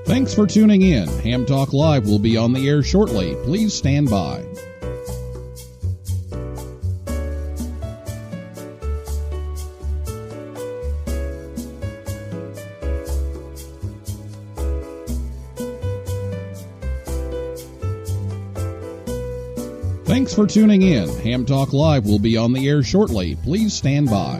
Thanks for tuning in. Ham Talk Live will be on the air shortly. Please stand by. Thanks for tuning in. Ham Talk Live will be on the air shortly. Please stand by.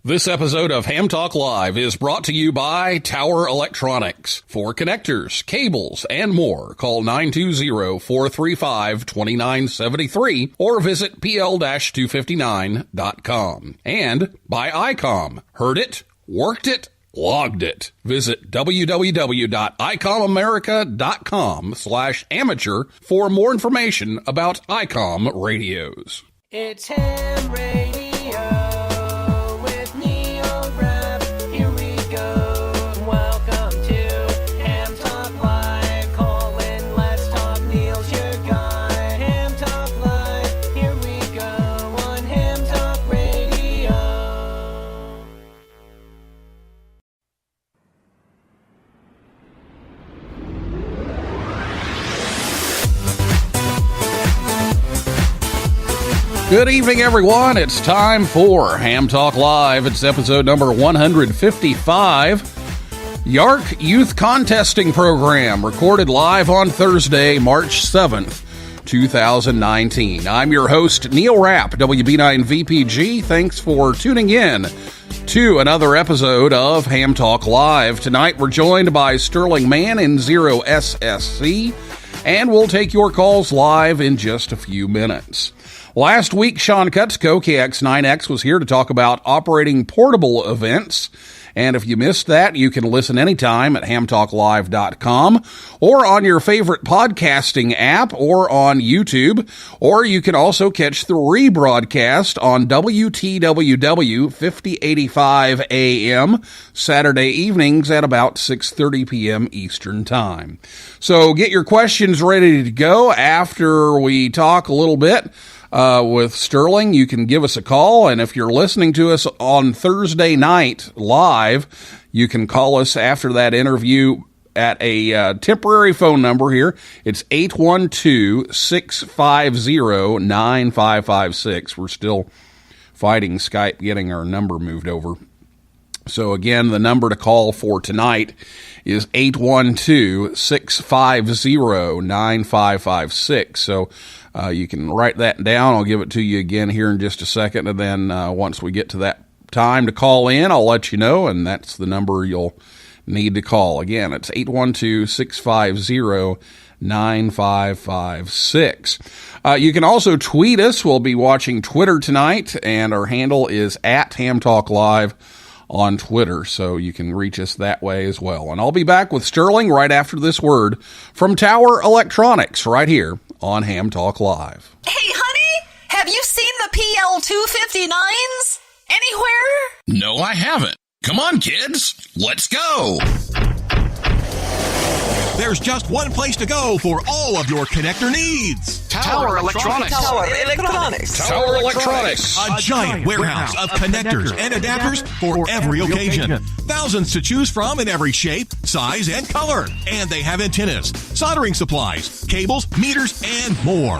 This episode of Ham Talk Live is brought to you by Tower Electronics. For connectors, cables, and more, call 920-435-2973 or visit pl-259.com. And by ICOM. Heard it? Worked it? Logged it. Visit www.icommamerica.com/amateur for more information about ICOM radios. It's Ham Radio with Neil Rapp. Here we go. Welcome to Ham Talk Live. Call in, let's talk. Neil's your guy. Ham Talk Live. Here we go on Ham Talk Radio. Good evening, everyone. It's time for Ham Talk Live. It's episode number 155. YARC Youth Contesting Program, recorded live on Thursday, March 7th, 2019. I'm your host, Neil Rapp, WB9VPG. Thanks for tuning in to another episode of Ham Talk Live. Tonight, we're joined by Sterling Mann in 0SSC, and we'll take your calls live in just a few minutes. Last week, Sean Kutzko, KX9X, was here to talk about operating portable events. And if you missed that, you can listen anytime at hamtalklive.com or on your favorite podcasting app or on YouTube. Or you can also catch the rebroadcast on WTWW 5085 AM Saturday evenings at about 6:30 p.m. Eastern Time. So get your questions ready to go after we talk a little bit with Sterling. You can give us a call, and if you're listening to us on Thursday night live, you can call us after that interview at a temporary phone number here. It's 812-650-9556. We're still fighting Skype getting our number moved over. So again, the number to call for tonight is 812-650-9556. So you can write that down. I'll give it to you again here in just a second. And then once we get to that time to call in, I'll let you know. And that's the number you'll need to call. Again, it's 812-650-9556. You can also tweet us. We'll be watching Twitter tonight, and our handle is at Ham Talk Live on Twitter, so you can reach us that way as well. And I'll be back with Sterling right after this word from Tower Electronics right here on Ham Talk Live. Hey, honey, have you seen the PL259s anywhere? No, I haven't. Come on, kids. Let's go. There's just one place to go for all of your connector needs. Tower Electronics. Tower Electronics. Tower Electronics. A giant warehouse of connectors and adapters for every occasion. Thousands to choose from in every shape, size, and color. And they have antennas, soldering supplies, cables, meters, and more.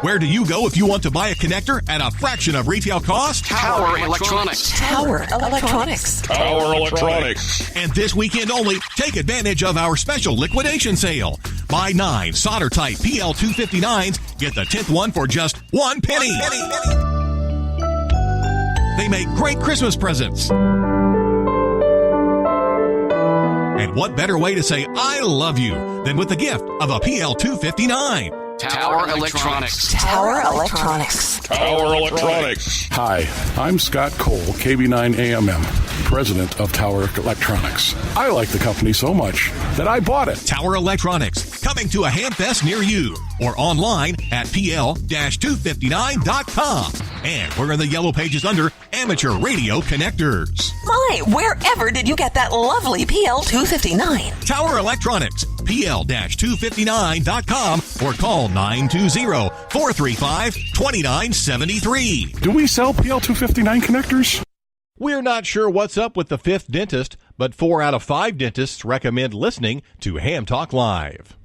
Where do you go if you want to buy a connector at a fraction of retail cost? Tower Electronics. Tower Electronics. Tower Electronics. And this weekend only, take advantage of our special liquidation sale. Buy 9 solder-type PL259s, get the 10th one for just 1 penny. They make great Christmas presents. And what better way to say I love you than with the gift of a PL259? Tower Electronics. Tower Electronics. Tower Electronics. Hi, I'm Scott Cole, KB9AMM, president of Tower Electronics. I like the company so much that I bought it. Tower Electronics, coming to a Hamfest near you or online at pl-259.com. And we're in the yellow pages under Amateur Radio Connectors. My, wherever did you get that lovely PL259? Tower Electronics, pl-259.com or call 920-435-2973. Do we sell PL259 connectors? We're not sure what's up with the fifth dentist, but 4 out of 5 dentists recommend listening to Ham Talk Live.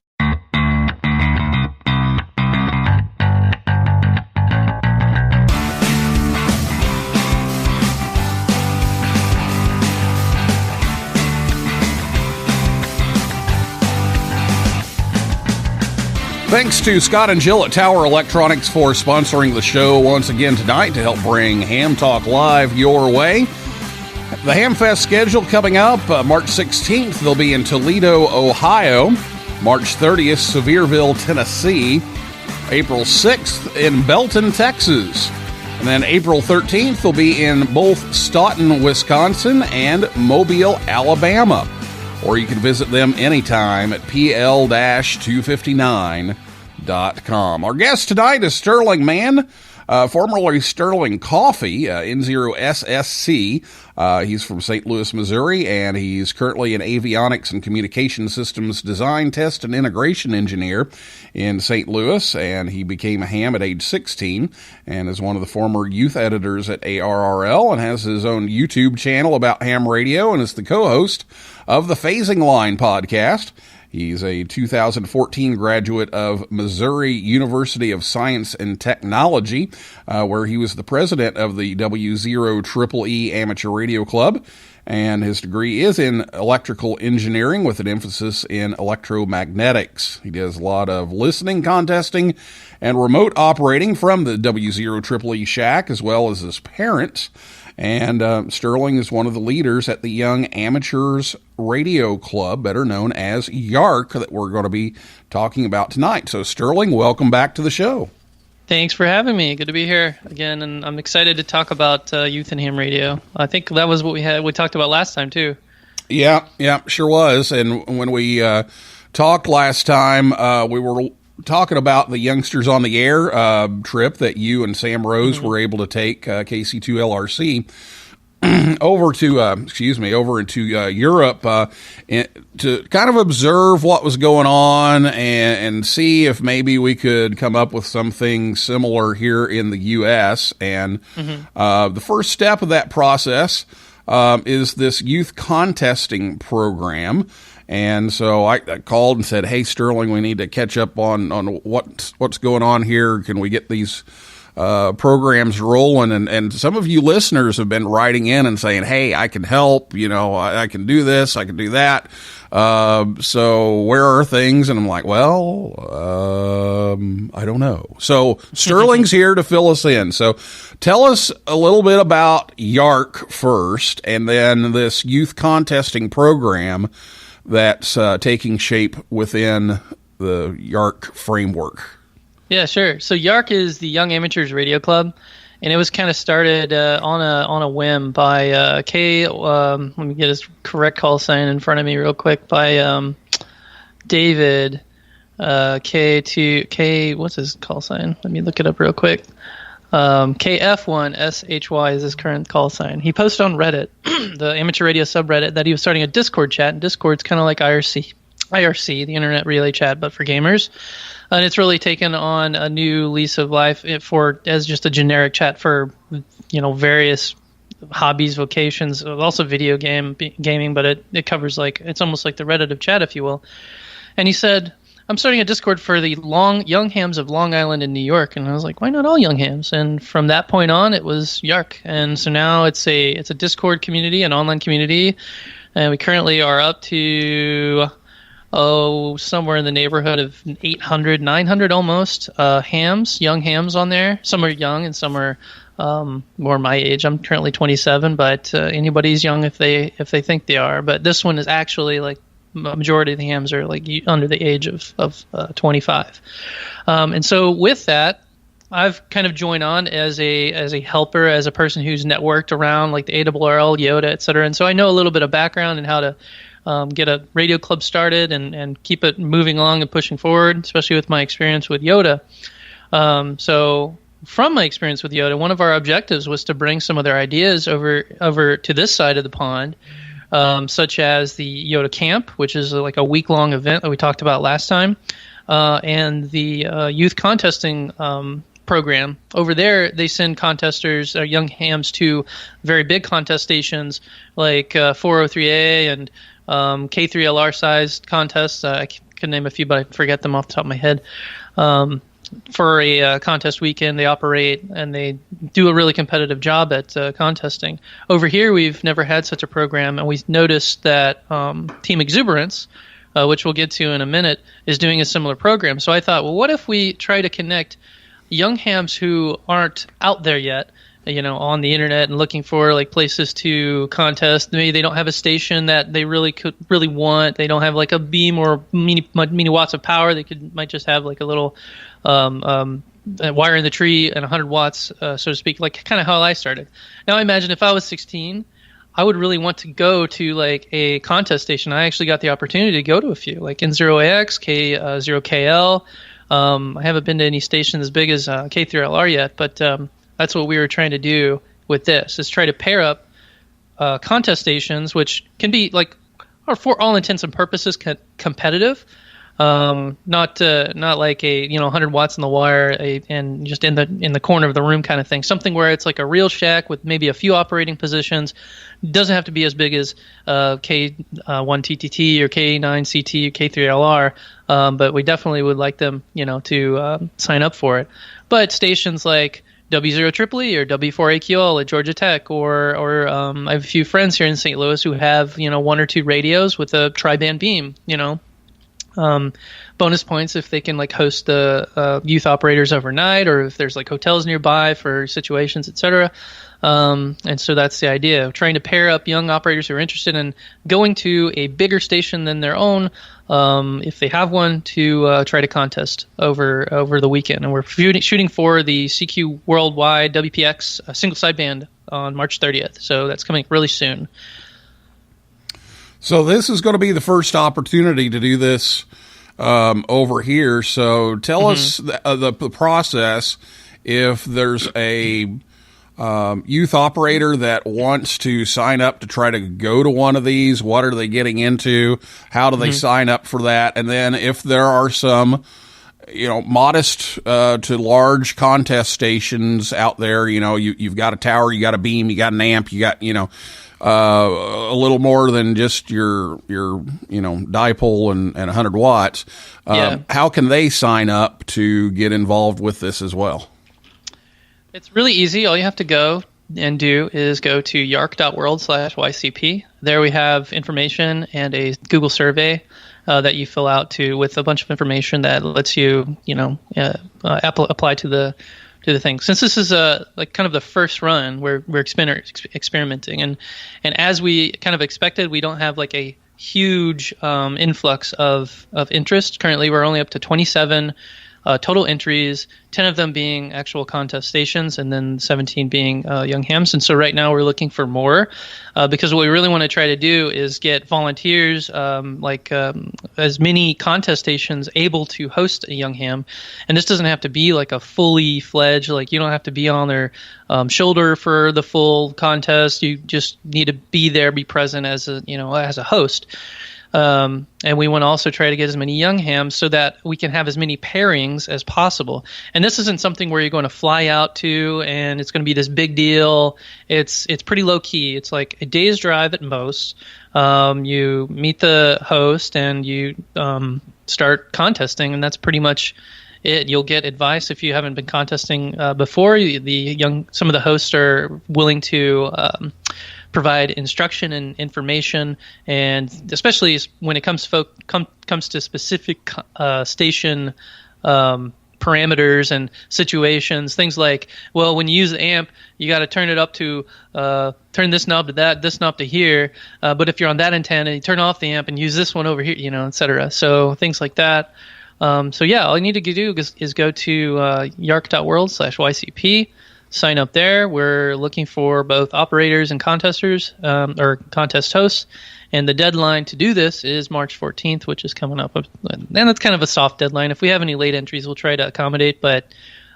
Thanks to Scott and Jill at Tower Electronics for sponsoring the show once again tonight to help bring Ham Talk Live your way. The Hamfest schedule coming up, March 16th, they'll be in Toledo, Ohio. March 30th, Sevierville, Tennessee. April 6th in Belton, Texas. And then April 13th, they'll be in both Staunton, Wisconsin and Mobile, Alabama. Or you can visit them anytime at pl-259.com. Our guest tonight is Sterling Mann, formerly Sterling Coffee, N0SSC. He's from St. Louis, Missouri, and he's currently an avionics and communication systems design, test, and integration engineer in St. Louis, and he became a ham at age 16 and is one of the former youth editors at ARRL and has his own YouTube channel about ham radio and is the co-host of the Phasing Line podcast. He's a 2014 graduate of Missouri University of Science and Technology, where he was the president of the W0EE Amateur Radio Club, and his degree is in electrical engineering with an emphasis in electromagnetics. He does a lot of listening, contesting, and remote operating from the W0EE shack, as well as his parents. And Sterling is one of the leaders at the Young Amateurs Radio Club, better known as YARC, that we're going to be talking about tonight. So, Sterling, welcome back to the show. Thanks for having me. Good to be here again, and I'm excited to talk about youth and ham radio. I think that was what we talked about last time, too. Yeah, sure was. And when we talked last time, we were talking about the Youngsters on the Air trip that you and Sam Rose were able to take KC2LRC over into Europe to kind of observe what was going on and see if maybe we could come up with something similar here in the U.S. And the first step of that process is this youth contesting program. And so I called and said, "Hey, Sterling, we need to catch up on what's going on here. Can we get these programs rolling?" And some of you listeners have been writing in and saying, "Hey, I can help. You know, I can do this. I can do that. So where are things?" And I'm like, "Well, I don't know." So Sterling's here to fill us in. So tell us a little bit about YARC first, and then this youth contesting program that's taking shape within the YARC framework. Yeah, sure. So YARC is the Young Amateurs Radio Club, and it was kind of started on a whim by let me get his correct call sign in front of me real quick, by David K. What's his call sign? Let me look it up real quick. KF1SHY is his current call sign. He posted on Reddit, the amateur radio subreddit, that he was starting a Discord chat, and Discord's kind of like IRC, the Internet Relay Chat, but for gamers. And it's really taken on a new lease of life as just a generic chat for, various hobbies, vocations, also video gaming, but it covers it's almost like the Reddit of chat, if you will. And he said, "I'm starting a Discord for the young hams of Long Island and New York." And I was like, why not all young hams? And from that point on, it was YARC. And so now it's a Discord community, an online community. And we currently are up to, somewhere in the neighborhood of 800, 900 almost, young hams on there. Some are young and some are more my age. I'm currently 27, but anybody's young if they think they are. But this one is actually majority of the hams are under the age of 25. And so with that, I've kind of joined on as a helper, as a person who's networked around the ARRL, Yoda, et cetera. And so I know a little bit of background and how to get a radio club started and keep it moving along and pushing forward, especially with my experience with Yoda. So from my experience with Yoda, one of our objectives was to bring some of their ideas over to this side of the pond, such as the Yoda Camp, which is a week-long event that we talked about last time, and the youth contesting program. Over there, they send contesters, young hams, to very big contest stations like 403A and K3LR sized contests. I can name a few, but I forget them off the top of my head. For a contest weekend, they operate and they do a really competitive job at contesting. Over here, we've never had such a program, and we noticed that Team Exuberance, which we'll get to in a minute, is doing a similar program. So I thought, well, what if we try to connect young hams who aren't out there yet, on the internet and looking for like places to contest. Maybe they don't have a station that they really want. They don't have like a beam or many watts of power. They might just have like a little wire in the tree and 100 watts, so to speak, like kind of how I started. Now I imagine if I was 16, I would really want to go to like a contest station. I actually got the opportunity to go to a few, like N0AX, K0KL. I haven't been to any station as big as K3LR yet, but that's what we were trying to do with this, is try to pair up contest stations, which can be like, or for all intents and purposes, competitive. Not like a 100 watts in the wire and just in the corner of the room kind of thing. Something where it's like a real shack with maybe a few operating positions. Doesn't have to be as big as K1TTT or K9CT or K3LR, but we definitely would like them, to sign up for it. But stations like W0EEE or W4AQL at Georgia Tech, or I have a few friends here in St. Louis who have one or two radios with a tri-band beam. Bonus points if they can like host the youth operators overnight, or if there's like hotels nearby for situations, etc. And so that's the idea of trying to pair up young operators who are interested in going to a bigger station than their own, if they have one, to try to contest over the weekend. And we're shooting for the CQ Worldwide WPX single sideband on March 30th. So that's coming really soon. So this is going to be the first opportunity to do this over here. So tell us the process. If there's a youth operator that wants to sign up to try to go to one of these, what are they getting into? How do they sign up for that? And then if there are some, modest to large contest stations out there, you've got a tower, you got a beam, you got an amp, you got, a little more than just your dipole and 100 watts. How can they sign up to get involved with this as well? It's really easy. All you have to go and do is go to YARC.world/YCP. There we have information and a Google survey that you fill out with a bunch of information that lets you, apply to the thing. Since this is like kind of the first run, we're experimenting, and as we kind of expected, we don't have like a huge influx of interest. Currently, we're only up to 27 total entries, 10 of them being actual contest stations, and then 17 being young hams. And so right now we're looking for more because what we really want to try to do is get volunteers, as many contest stations able to host a young ham. And this doesn't have to be like a fully fledged, like you don't have to be on their shoulder for the full contest. You just need to be there, be present as a host. And we want to also try to get as many young hams so that we can have as many pairings as possible. And this isn't something where you're going to fly out to and it's going to be this big deal. It's pretty low key. It's like a day's drive at most. You meet the host and you start contesting, and that's pretty much it. You'll get advice if you haven't been contesting before. Some of the hosts are willing to provide instruction and information, and especially when it comes to specific station parameters and situations, things like, well, when you use the amp, you got to turn it up to turn this knob to that, this knob to here. But if you're on that antenna, you turn off the amp and use this one over here, etc. So things like that. All you need to do is go to YARC.world/YCP. Sign up there. We're looking for both operators and contesters, or contest hosts. And the deadline to do this is March 14th, which is coming up. And that's kind of a soft deadline. If we have any late entries, we'll try to accommodate. But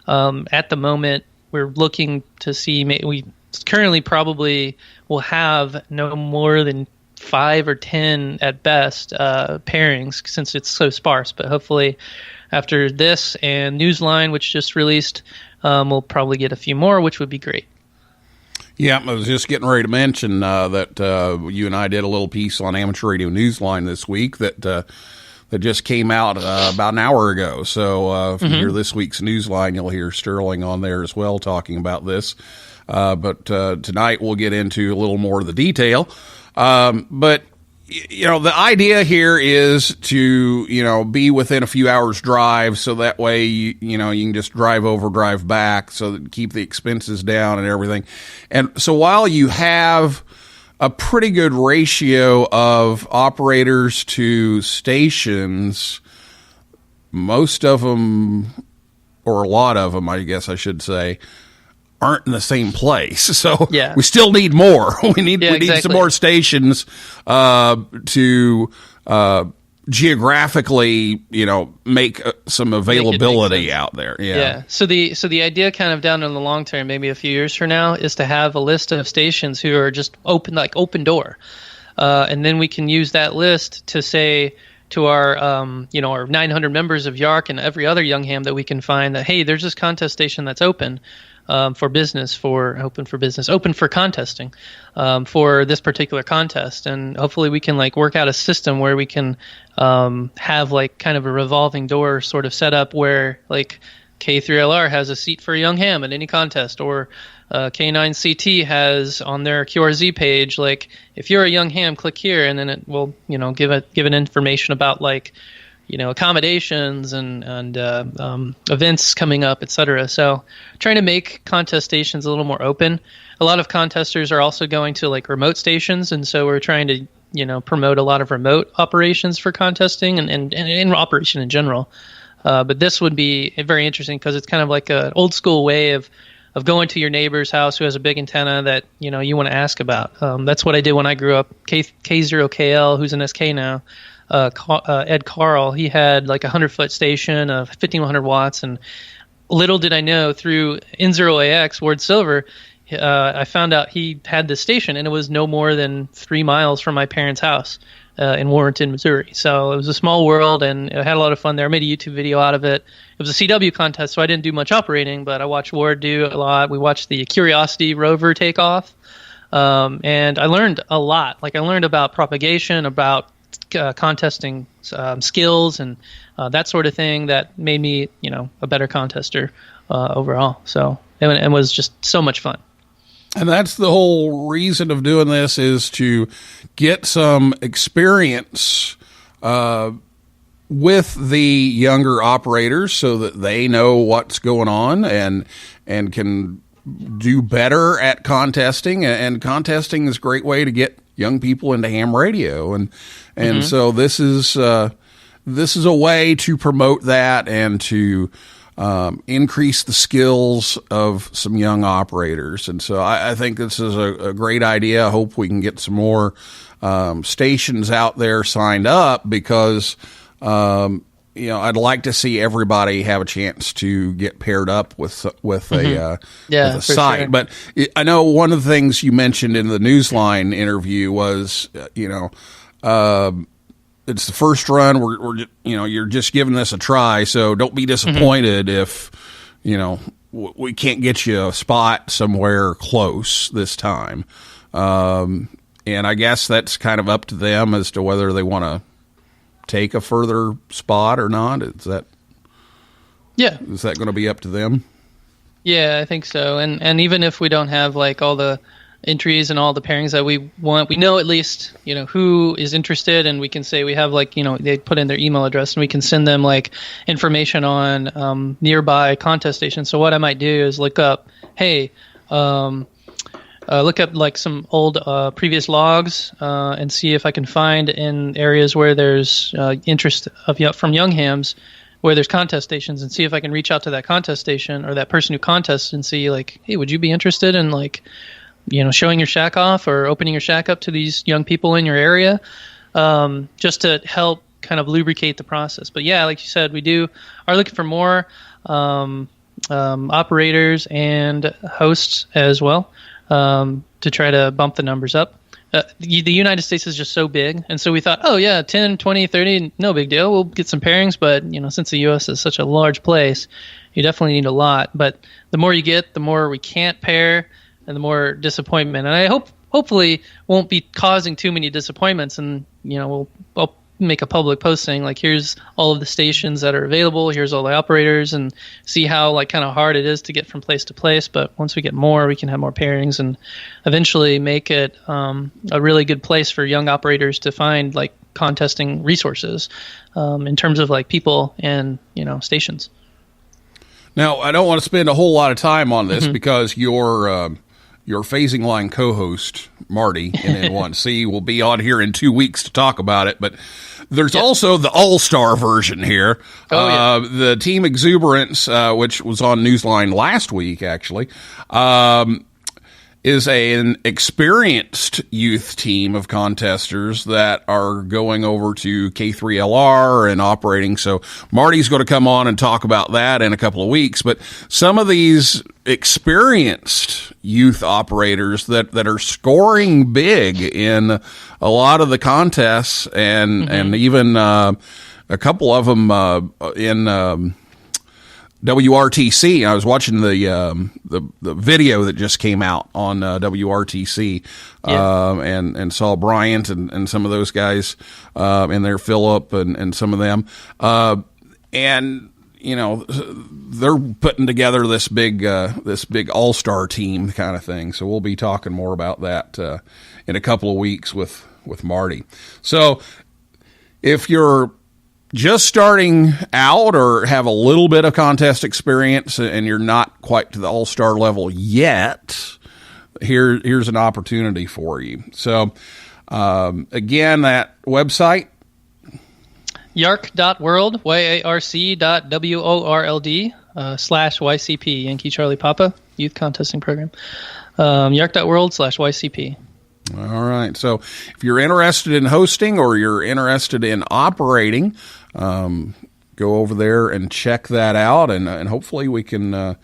at the moment, we're looking to see. We currently probably will have no more than 5 or 10 at best pairings since it's so sparse. But hopefully after this and Newsline, which just released, we'll probably get a few more, which would be great. Yeah, I was just getting ready to mention that you and I did a little piece on Amateur Radio Newsline this week that just came out about an hour ago. So if you hear this week's Newsline, you'll hear Sterling on there as well talking about this. But tonight we'll get into a little more of the detail. But the idea here is to, be within a few hours drive. So that way, you can just drive over, drive back, so that keep the expenses down and everything. And so while you have a pretty good ratio of operators to stations, most of them, or a lot of them, I guess I should say, aren't in the same place. So we still need more. We need some more stations to geographically, make some availability out there. Yeah. So the idea kind of down in the long term, maybe a few years from now, is to have a list of stations who are just open door. And then we can use that list to say to our, our 900 members of YARC and every other young ham that we can find that, hey, there's this contest station that's open. Open for contesting, for this particular contest. And hopefully we can work out a system where we can have kind of a revolving door sort of set up where K3LR has a seat for a young ham at any contest, or K9CT has on their QRZ page, if you're a young ham, click here, and then it will, give an information about accommodations and events coming up, etc. So trying to make contest stations a little more open. A lot of contesters are also going to remote stations, and so we're trying to promote a lot of remote operations for contesting and in operation in general. But this would be very interesting because it's kind of like an old school way of going to your neighbor's house who has a big antenna that you want to ask about. That's what I did when I grew up. K0KL, who's an SK now. Ed Carl, he had a 100-foot station of 1,500 watts, and little did I know through N0AX, Ward Silver, I found out he had this station, and it was no more than 3 miles from my parents' house in Warrenton, Missouri. So it was a small world, and I had a lot of fun there. I made a YouTube video out of it. It was a CW contest, so I didn't do much operating, but I watched Ward do a lot. We watched the Curiosity rover take off, and I learned a lot. I learned about propagation, about contesting skills and that sort of thing that made me, a better contester overall. So it was just so much fun. And that's the whole reason of doing this, is to get some experience with the younger operators so that they know what's going on and can do better at contesting. And contesting is a great way to get young people into ham radio, and so this is a way to promote that and to increase the skills of some young operators. And so I think this is a great idea. I hope we can get some more stations out there signed up, because I'd like to see everybody have a chance to get paired up with a site. Sure. But I know one of the things you mentioned in the Newsline interview was, it's the first run. We're you're just giving this a try, so don't be disappointed if we can't get you a spot somewhere close this time. And I guess that's kind of up to them as to whether they want to take a further spot or not. Is that going to be up to them? Yeah, I think so. And even if we don't have all the entries and all the pairings that we want, we know at least who is interested, and we can say we have they put in their email address, and we can send them information on nearby contest stations. So what I might do is look up, look up some old previous logs and see if I can find in areas where there's interest from young hams, where there's contest stations, and see if I can reach out to that contest station or that person who contests and see hey, would you be interested in showing your shack off or opening your shack up to these young people in your area, just to help kind of lubricate the process. But yeah, like you said, we are looking for more operators and hosts as well, to try to bump the numbers up. the United States is just so big. And so we thought, oh, yeah, 10, 20, 30, no big deal. We'll get some pairings. But, since the U.S. is such a large place, you definitely need a lot. But the more you get, the more we can't pair and the more disappointment. And I hopefully won't be causing too many disappointments. And, I'll make a public post saying, like, here's all of the stations that are available. Here's all the operators, and see how, like, kind of hard it is to get from place to place. But once we get more, we can have more pairings and eventually make it a really good place for young operators to find, like, contesting resources in terms of, like, people and, stations. Now, I don't want to spend a whole lot of time on this because your phasing line co-host, Marty, in N1C, will be on here in 2 weeks to talk about it. But there's also the all-star version here. The Team Exuberance, which was on Newsline last week, actually, is an experienced youth team of contesters that are going over to K3LR and operating. So Marty's going to come on and talk about that in a couple of weeks. But some of these experienced youth operators that are scoring big in a lot of the contests and even a couple of them in WRTC. I was watching the video that just came out on WRTC and saw Bryant and some of those guys in there, Phillip and some of them. And they're putting together this big all-star team kind of thing. So we'll be talking more about that in a couple of weeks with Marty. So if you're just starting out or have a little bit of contest experience and you're not quite to the all-star level yet, here's an opportunity for you. So again, that website, YARC.world, YARC.WORLD /YCP, Yankee Charlie Papa, Youth Contesting Program. YARC.world /YCP. All right. So if you're interested in hosting or you're interested in operating, go over there and check that out, and hopefully we can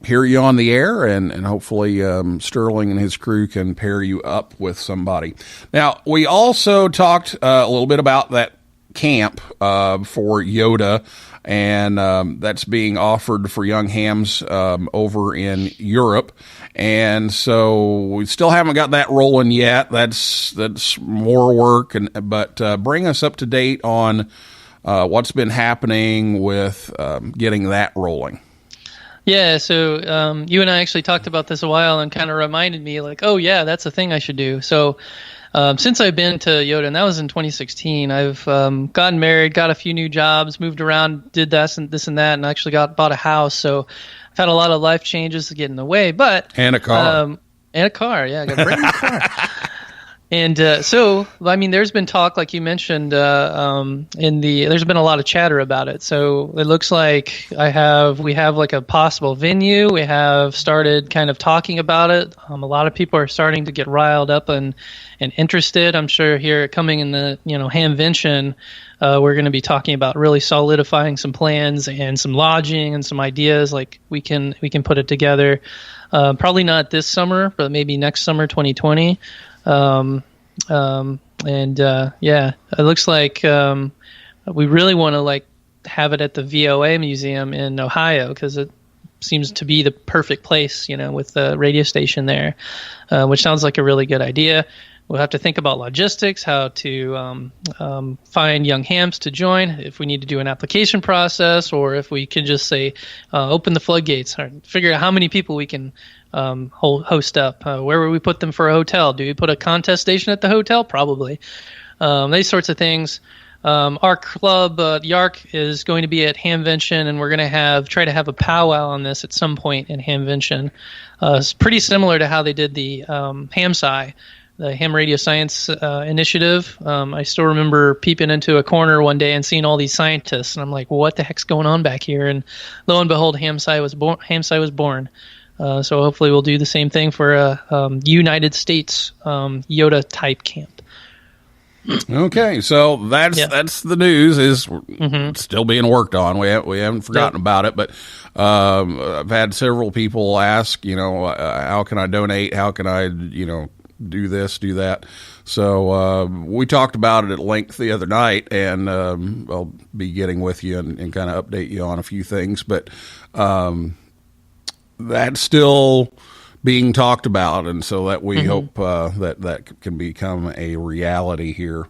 hear you on the air, and hopefully Sterling and his crew can pair you up with somebody. Now, we also talked a little bit about that camp for Yoda, and that's being offered for young hams over in Europe. And so we still haven't got that rolling yet. That's more work, but bring us up to date on what's been happening with getting that rolling. Yeah, so you and I actually talked about this a while and kind of reminded me, like, oh yeah, that's a thing I should do. So since I've been to Yoda, and that was in 2016, I've gotten married, got a few new jobs, moved around, did this and that, and actually bought a house. So I've had a lot of life changes to get in the way, and a car. Yeah, I got a brand new car. And so, I mean, there's been talk, like you mentioned, there's been a lot of chatter about it. So it looks like we have like a possible venue. We have started kind of talking about it. A lot of people are starting to get riled up and interested. I'm sure here coming in the Hamvention, we're going to be talking about really solidifying some plans and some lodging and some ideas. Like we can put it together. Probably not this summer, but maybe next summer, 2020. It looks like we really want to like have it at the VOA Museum in Ohio, because it seems to be the perfect place, with the radio station there, which sounds like a really good idea. We'll have to think about logistics, how to find young hams to join, if we need to do an application process, or if we can just say open the floodgates, or figure out how many people we can host up. Where would we put them for a hotel? Do we put a contest station at the hotel? Probably. These sorts of things. Our club, YARC, is going to be at Hamvention, and we're going to try to have a powwow on this at some point in Hamvention. It's pretty similar to how they did the HamSci, the Ham Radio Science Initiative. I still remember peeping into a corner one day and seeing all these scientists, and I'm like, what the heck's going on back here? And lo and behold, HamSci was born. So hopefully we'll do the same thing for a United States Yoda type camp. Okay, so that's the news. Is still being worked on. We haven't forgotten about it, but I've had several people ask, how can I donate? How can I, do this, do that. So we talked about it at length the other night, and I'll be getting with you and kind of update you on a few things. But that's still being talked about, and so that we hope that can become a reality here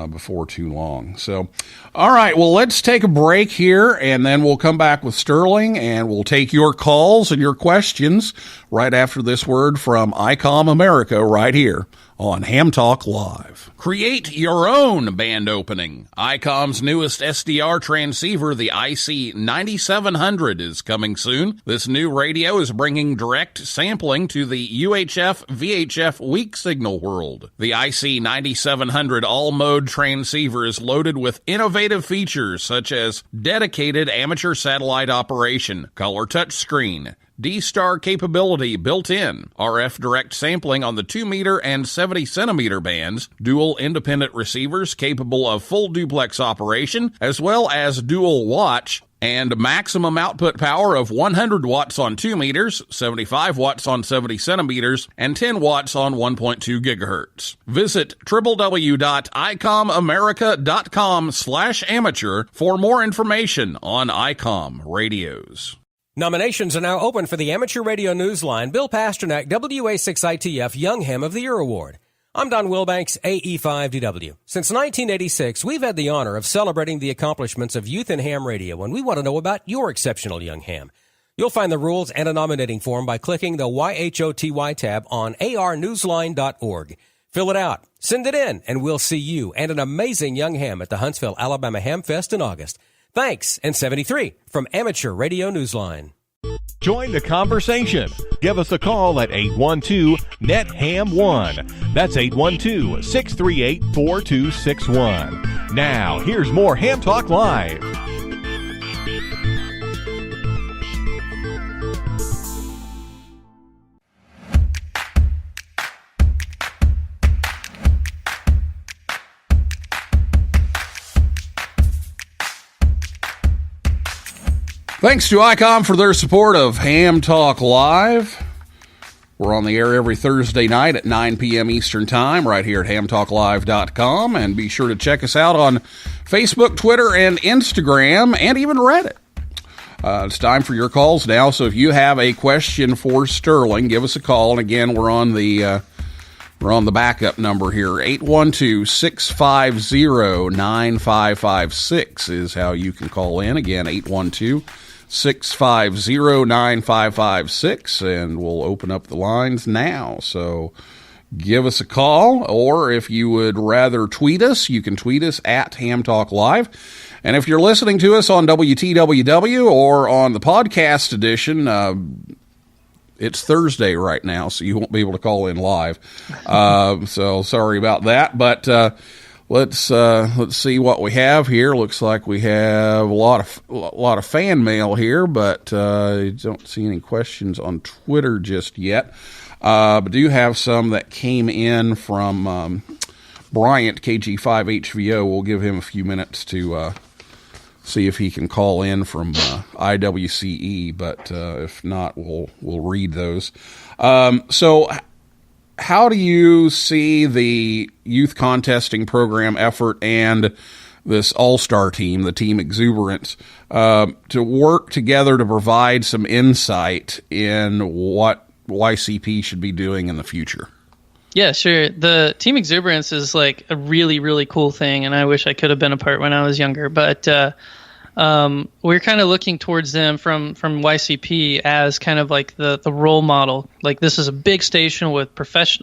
before too long. So, all right, well, let's take a break here, and then we'll come back with Sterling, and we'll take your calls and your questions right after this word from ICOM America right here on Ham Talk Live. Create your own band opening. ICOM's newest SDR transceiver, the IC9700, is coming soon. This new radio is bringing direct sampling to the UHF VHF weak signal world. The IC9700 all-mode transceiver is loaded with innovative features such as dedicated amateur satellite operation, color touchscreen, D-Star capability built in, RF direct sampling on the 2-meter and 70-centimeter bands, dual independent receivers capable of full duplex operation, as well as dual watch, and maximum output power of 100 watts on 2 meters, 75 watts on 70 centimeters, and 10 watts on 1.2 gigahertz. Visit www.icomamerica.com/amateur for more information on ICOM radios. Nominations are now open for the Amateur Radio Newsline Bill Pasternak WA6ITF Young Ham of the Year Award. I'm Don Wilbanks, AE5DW. Since 1986, we've had the honor of celebrating the accomplishments of youth in ham radio, and we want to know about your exceptional young ham. You'll find the rules and a nominating form by clicking the YHOTY tab on arnewsline.org. Fill it out, send it in, and we'll see you and an amazing young ham at the Huntsville, Alabama Ham Fest in August. Thanks, and 73 from Amateur Radio Newsline. Join the conversation. Give us a call at 812-NET-HAM1. That's 812-638-4261. Now, here's more Ham Talk Live. Thanks to ICOM for their support of Ham Talk Live. We're on the air every Thursday night at 9 p.m. Eastern Time right here at hamtalklive.com. And be sure to check us out on Facebook, Twitter, and Instagram, and even Reddit. It's time for your calls now. So if you have a question for Sterling, give us a call. And again, we're on the backup number here. 812-650-9556 is how you can call in. Again, 812-650-9556, and we'll open up the lines now. So give us a call, or if you would rather tweet us, you can tweet us at Ham Talk Live. And if you're listening to us on WTWW or on the podcast edition, it's Thursday right now, so you won't be able to call in live. So sorry about that, but let's see what we have here. Looks like we have a lot of fan mail here, but I don't see any questions on Twitter just yet. But do have some that came in from Bryant, KG5HVO. We'll give him a few minutes to see if he can call in from IWCE, but if not, we'll read those. So how do you see the youth contesting program effort and this all-star team, the Team Exuberance, to work together to provide some insight in what YCP should be doing in the future? Yeah, sure. The Team Exuberance is like a really, really cool thing, and I wish I could have been a part when I was younger. But we're kind of looking towards them from YCP as kind of like the role model. Like, this is a big station with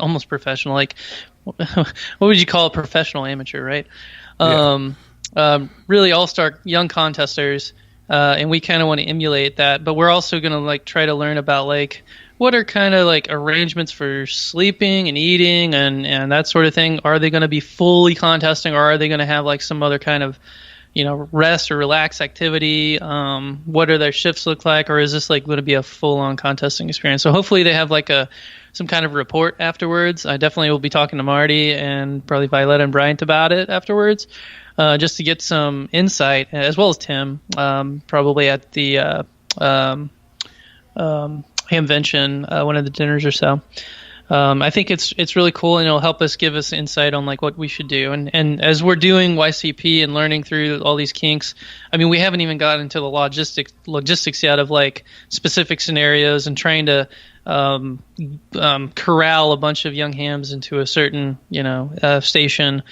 almost professional, like what would you call it? Professional amateur, right? Really all-star young contesters, and we kind of want to emulate that. But we're also going to like try to learn about like what are kind of like arrangements for sleeping and eating and that sort of thing. Are they going to be fully contesting, or are they going to have like some other kind of, rest or relax activity? What do their shifts look like? Or is this like going to be a full-on contesting experience? So hopefully they have like some kind of report afterwards. I definitely will be talking to Marty and probably Violetta and Bryant about it afterwards, just to get some insight, as well as Tim, probably at the Hamvention, one of the dinners or so. I think it's really cool, and it'll help us give us insight on like what we should do. And as we're doing YCP and learning through all these kinks, I mean, we haven't even gotten into the logistics yet of like specific scenarios and trying to corral a bunch of young hams into a certain station.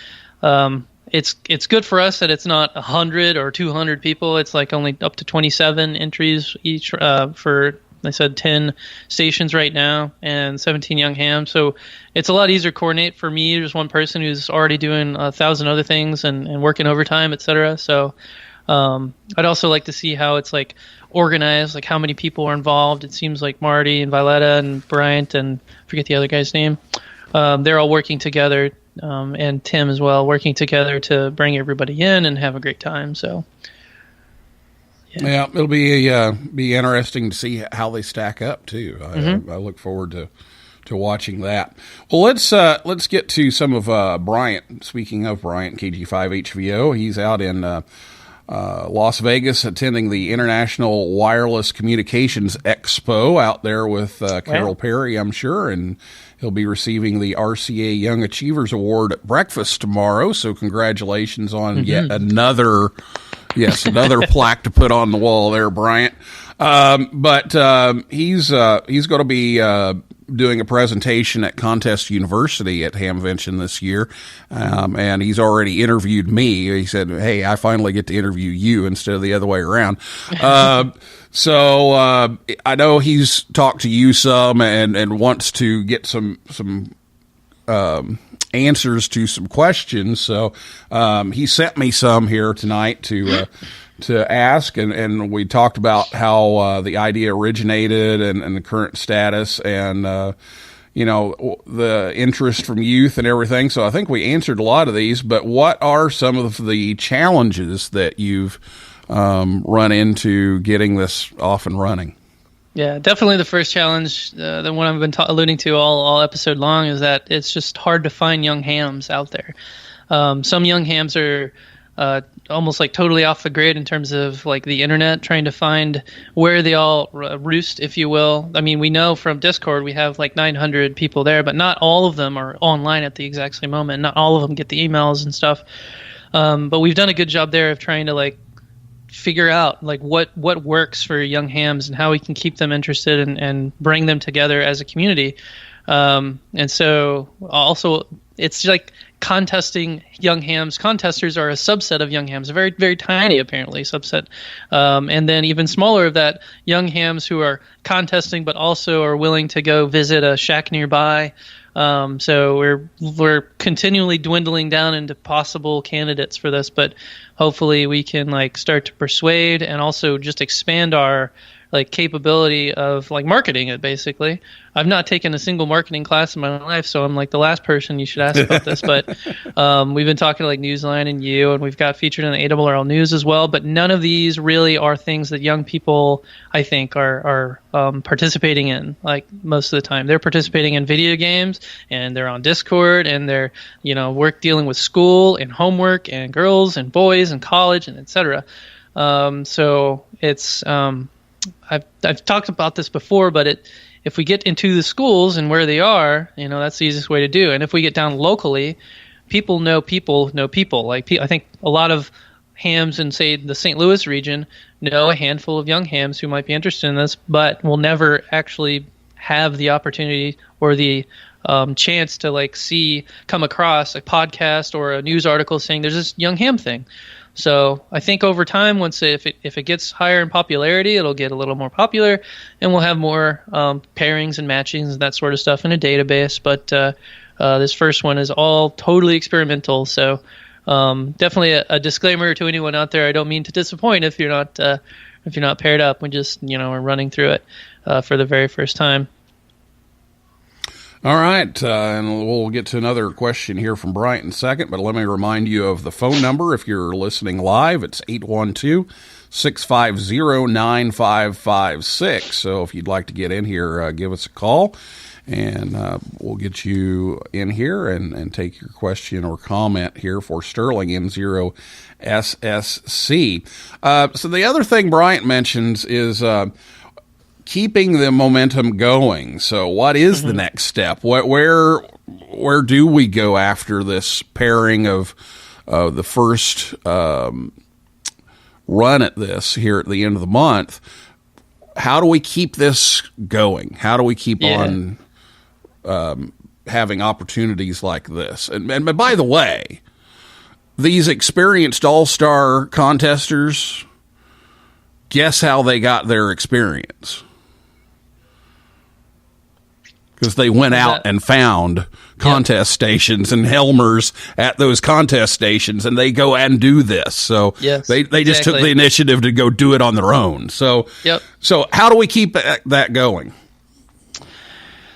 It's good for us that it's not 100 or 200 people. It's like only up to 27 entries each for, I said, 10 stations right now and 17 young hams. So it's a lot easier to coordinate for me. There's one person who's already doing 1,000 other things and working overtime, etc. So I'd also like to see how it's like organized, like how many people are involved. It seems like Marty and Violetta and Bryant and I forget the other guy's name. They're all working together. And Tim as well, working together to bring everybody in and have a great time. So, yeah, it'll be interesting to see how they stack up too. I look forward to watching that. Well, let's get to some of Bryant. Speaking of Bryant, KG5HVO, he's out in Las Vegas attending the International Wireless Communications Expo out there with Carol Perry, I'm sure, and he'll be receiving the RCA Young Achievers Award at breakfast tomorrow. So congratulations on yet another plaque to put on the wall there, Bryant. But he's going to be doing a presentation at Contest University at Hamvention this year, and he's already interviewed me. He said, "Hey, I finally get to interview you instead of the other way around." So I know he's talked to you some and wants to get some answers to some questions. So he sent me some here tonight to ask, and we talked about how the idea originated and the current status and the interest from youth and everything. So I think we answered a lot of these, but what are some of the challenges that you've run into getting this off and running? Yeah, definitely the first challenge, the one I've been alluding to all episode long, is that it's just hard to find young hams out there. Some young hams are almost like totally off the grid in terms of like the internet, trying to find where they all roost, if you will. I mean, we know from Discord we have like 900 people there, but not all of them are online at the exact same moment. Not all of them get the emails and stuff. But we've done a good job there of trying to like figure out like what works for young hams and how we can keep them interested and bring them together as a community. And so also it's like contesting young hams. Contesters are a subset of young hams, a very, very tiny, apparently, subset. And then even smaller of that, young hams who are contesting but also are willing to go visit a shack nearby. So we're continually dwindling down into possible candidates for this, but hopefully we can like start to persuade and also just expand our like capability of like marketing it. Basically, I've not taken a single marketing class in my life, so I'm like the last person you should ask about this. But we've been talking to like Newsline and you, and we've got featured in the ARRL News as well. But none of these really are things that young people, I think, are participating in. Like most of the time, they're participating in video games, and they're on Discord, and they're dealing with school and homework and girls and boys and college and etc. So it's I've talked about this before, but if we get into the schools and where they are, that's the easiest way to do. And if we get down locally, people know people. Like I think a lot of hams in, say, the St. Louis region know a handful of young hams who might be interested in this, but will never actually have the opportunity or the chance to come across a podcast or a news article saying there's this young ham thing. So I think over time, once if it gets higher in popularity, it'll get a little more popular, and we'll have more pairings and matchings and that sort of stuff in a database. But this first one is all totally experimental. So definitely a disclaimer to anyone out there: I don't mean to disappoint if you're not paired up. We just are running through it for the very first time. All right, and we'll get to another question here from Bryant in a second, but let me remind you of the phone number if you're listening live. It's 812-650-9556. So if you'd like to get in here, give us a call, and we'll get you in here and take your question or comment here for Sterling N0 SSC. So the other thing Bryant mentions is keeping the momentum going. So what is the next step? Where do we go after this pairing of the first run at this here at the end of the month? How do we keep this going? How do we keep on having opportunities like this? And by the way, these experienced all-star contesters, guess how they got their experience? Because they went out and found contest stations and Helmers at those contest stations, and they go and do this. So they just took the initiative to go do it on their own. So so how do we keep that going?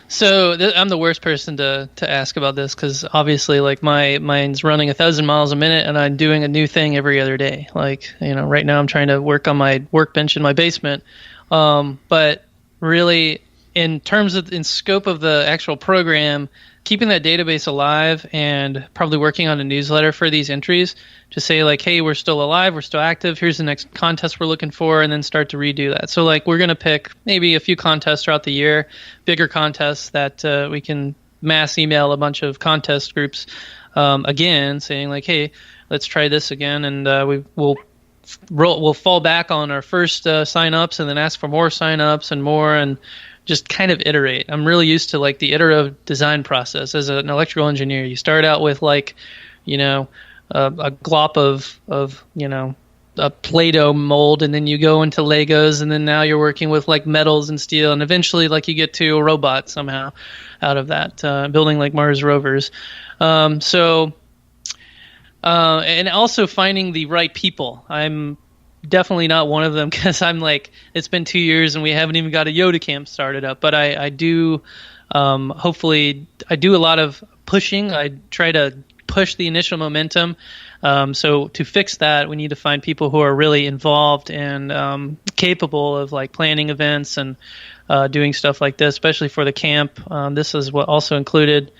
So I'm the worst person to ask about this, because obviously, like, my mind's running 1,000 miles a minute, and I'm doing a new thing every other day. Like, right now I'm trying to work on my workbench in my basement. But really, in scope of the actual program, keeping that database alive and probably working on a newsletter for these entries to say, like, hey, we're still alive, we're still active, here's the next contest we're looking for, and then start to redo that. So, like, we're going to pick maybe a few contests throughout the year, bigger contests that we can mass email a bunch of contest groups again, saying, like, hey, let's try this again, and we'll fall back on our first sign-ups and then ask for more sign-ups and more, and just kind of iterate. I'm really used to, like, the iterative design process as an electrical engineer. You start out with, like, a glop of a Play-Doh mold, and then you go into Legos, and then now you're working with, like, metals and steel, and eventually, like, you get to a robot somehow out of that, building, like, Mars rovers. And also finding the right people. I'm definitely not one of them, because I'm like, it's been 2 years and we haven't even got a Yoda camp started up. But I do, hopefully, I do a lot of pushing. I try to push the initial momentum. So to fix that, we need to find people who are really involved and capable of, like, planning events and doing stuff like this, especially for the camp. This is what also included,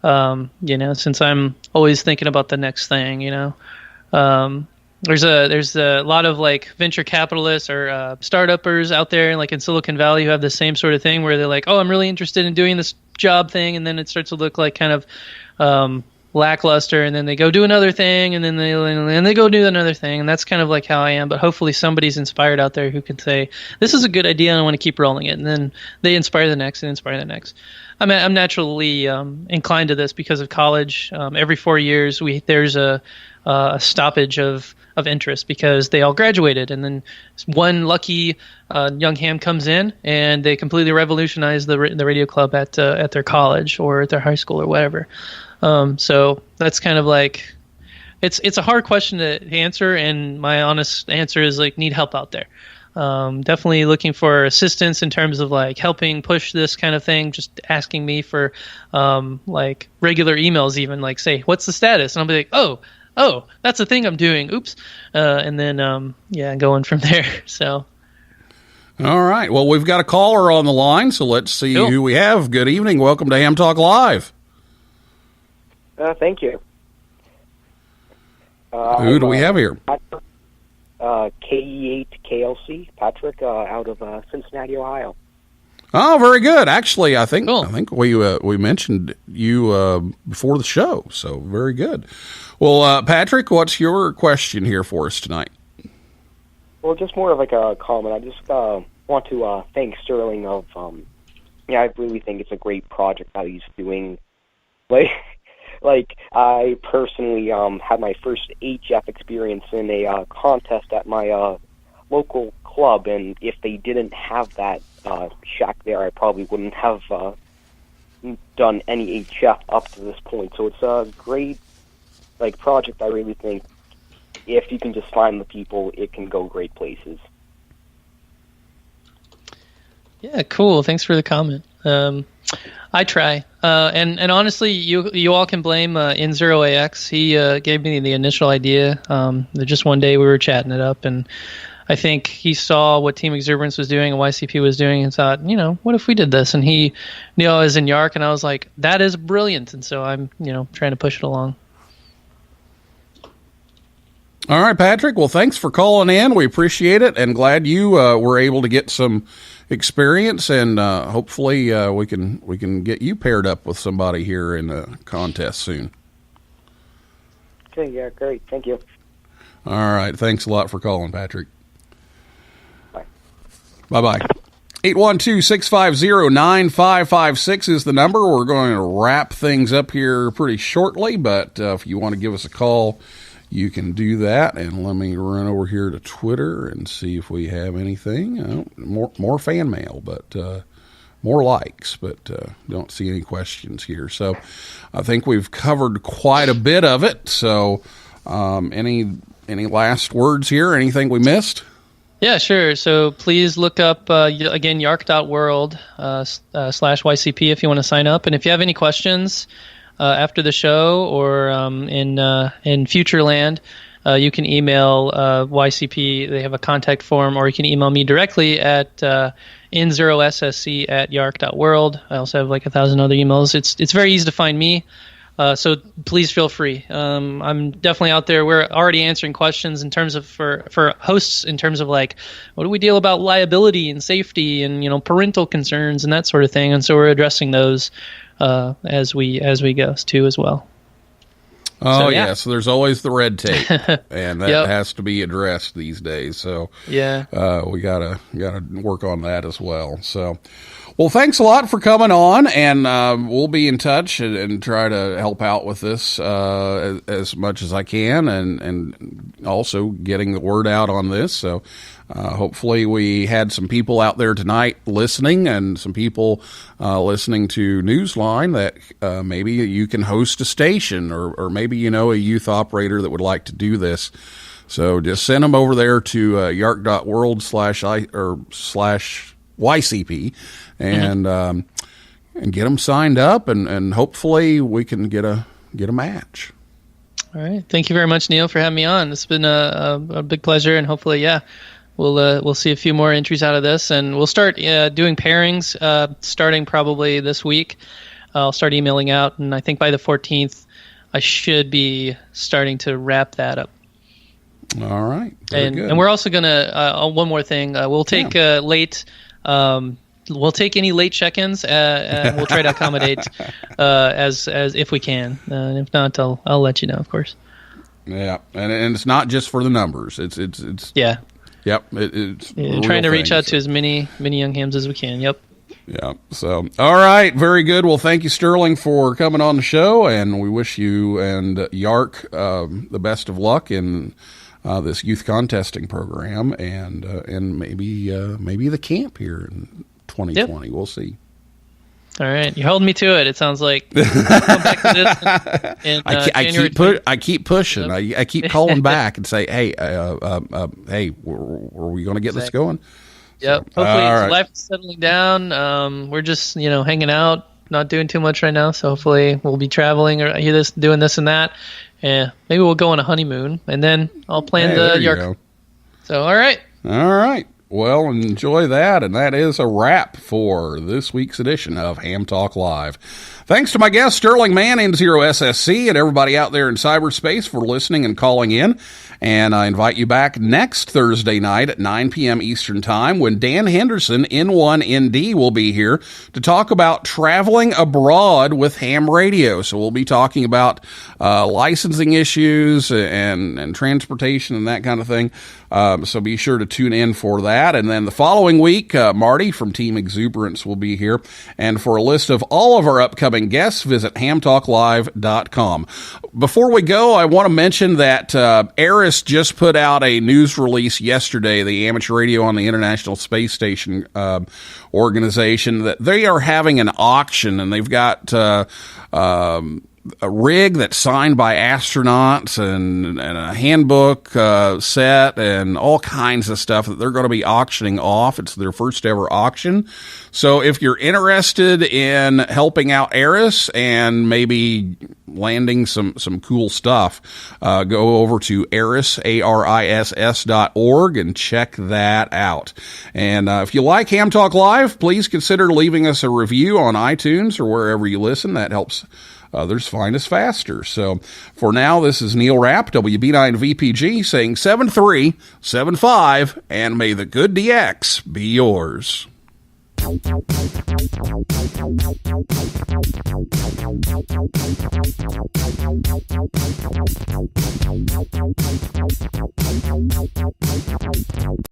since I'm always thinking about the next thing, There's a lot of, like, venture capitalists or startuppers out there, like in Silicon Valley, who have the same sort of thing where they're like, oh, I'm really interested in doing this job thing, and then it starts to look like kind of lackluster, and then they go do another thing, and then they go do another thing, and that's kind of like how I am. But hopefully somebody's inspired out there who can say, this is a good idea and I want to keep rolling it, and then they inspire the next and inspire the next. I mean, I'm naturally inclined to this because of college. Every 4 years there's a stoppage of interest because they all graduated, and then one lucky young ham comes in and they completely revolutionize the radio club at their college or at their high school or whatever. So that's kind of like, it's a hard question to answer, and my honest answer is, like, need help out there. Definitely looking for assistance in terms of, like, helping push this kind of thing, just asking me for like regular emails, even, like, say, what's the status? And I'll be like, oh, that's the thing I'm doing. Oops. And then, going from there. So. All right. Well, we've got a caller on the line, so let's see who we have. Good evening. Welcome to Ham Talk Live. Thank you. Who do we have here? KE8KLC, Patrick, out of Cincinnati, Ohio. Oh, very good. Actually, I think we mentioned you before the show, so very good. Well, Patrick, what's your question here for us tonight? Well, just more of like a comment. I just want to thank Sterling of, I really think it's a great project that he's doing. Like I personally had my first HF experience in a contest at my local club, and if they didn't have that shack there, I probably wouldn't have done any HF up to this point. So it's a great project. I really think if you can just find the people, it can go great places. Yeah, cool. Thanks for the comment. I try. And honestly, you all can blame N0AX. He gave me the initial idea. Just one day we were chatting it up, and I think he saw what Team Exuberance was doing and YCP was doing and thought, what if we did this? And he knew I was in YARC, and I was like, that is brilliant. And so I'm, trying to push it along. All right, Patrick. Well, thanks for calling in. We appreciate it, and glad you were able to get some experience, and hopefully we can get you paired up with somebody here in the contest soon. Okay, yeah, great. Thank you. All right. Thanks a lot for calling, Patrick. Bye. Bye-bye. 812-650-9556 is the number. We're going to wrap things up here pretty shortly, but if you want to give us a call, you can do that. And let me run over here to Twitter and see if we have anything. More fan mail, but more likes, but don't see any questions here. So I think we've covered quite a bit of it. So any last words here? Anything we missed? Yeah, sure. So please look up, again, YARC.world /YCP if you want to sign up. And if you have any questions after the show or in Futureland, you can email YCP. They have a contact form, or you can email me directly at n0ssc@yarc.world. I also have like 1,000 other emails. It's very easy to find me. So please feel free. I'm definitely out there. We're already answering questions in terms of for hosts in terms of like, what do we deal about liability and safety and, parental concerns and that sort of thing. And so we're addressing those as we go too as well. Oh, so, yeah. yeah. So there's always the red tape, and that has to be addressed these days. So yeah, we gotta work on that as well. So, well, thanks a lot for coming on, and we'll be in touch and try to help out with this as much as I can, and also getting the word out on this. So hopefully we had some people out there tonight listening, and some people listening to Newsline that maybe you can host a station, or maybe a youth operator that would like to do this. So just send them over there to YARC.world /YCP and get them signed up, and hopefully we can get a match. All right. Thank you very much, Neil, for having me on. It's been a big pleasure, and hopefully, we'll see a few more entries out of this, and we'll start doing pairings starting probably this week. I'll start emailing out, and I think by the 14th, I should be starting to wrap that up. All right. Very good. And we're also going to, one more thing, we'll take late. We'll take any late check-ins, and we'll try to accommodate as if we can. And if not, I'll let you know, of course. Yeah, and it's not just for the numbers. It's yeah. Yep. It's trying to reach out to as many young hams as we can. Yep. Yeah. So, all right. Very good. Well, thank you, Sterling, for coming on the show, and we wish you and YARC the best of luck in this youth contesting program, and maybe the camp here in 2020. Yep. We'll see. All right, you're holding me to it. It sounds like we'll come back to this in January. I keep pushing. I keep calling back and say, hey, were we going to get this going? Yep. So, hopefully, life is settling down. We're just hanging out, not doing too much right now. So hopefully, we'll be traveling or doing this and that. Yeah, maybe we'll go on a honeymoon, and then I'll plan the YARC. So, all right. All right. Well, enjoy that, and that is a wrap for this week's edition of Ham Talk Live. Thanks to my guest, Sterling Mann, N0SSC, and everybody out there in cyberspace for listening and calling in. And I invite you back next Thursday night at 9 p.m. Eastern Time when Dan Henderson, N1ND, will be here to talk about traveling abroad with ham radio. So we'll be talking about licensing issues and transportation and that kind of thing. So be sure to tune in for that. And then the following week, Marty from Team Exuberance will be here. And for a list of all of our upcoming guests, visit hamtalklive.com. Before we go, I want to mention that Eris just put out a news release yesterday, the Amateur Radio on the International Space Station organization, that they are having an auction, and they've got a rig that's signed by astronauts and a handbook set and all kinds of stuff that they're going to be auctioning off. It's their first ever auction. So if you're interested in helping out Eris and maybe landing some cool stuff, go over to ariss.org and check that out. And if you like Ham Talk Live, please consider leaving us a review on iTunes or wherever you listen. That helps Others find us faster. So for now, this is Neil Rapp, WB9VPG, saying 7375, and may the good DX be yours.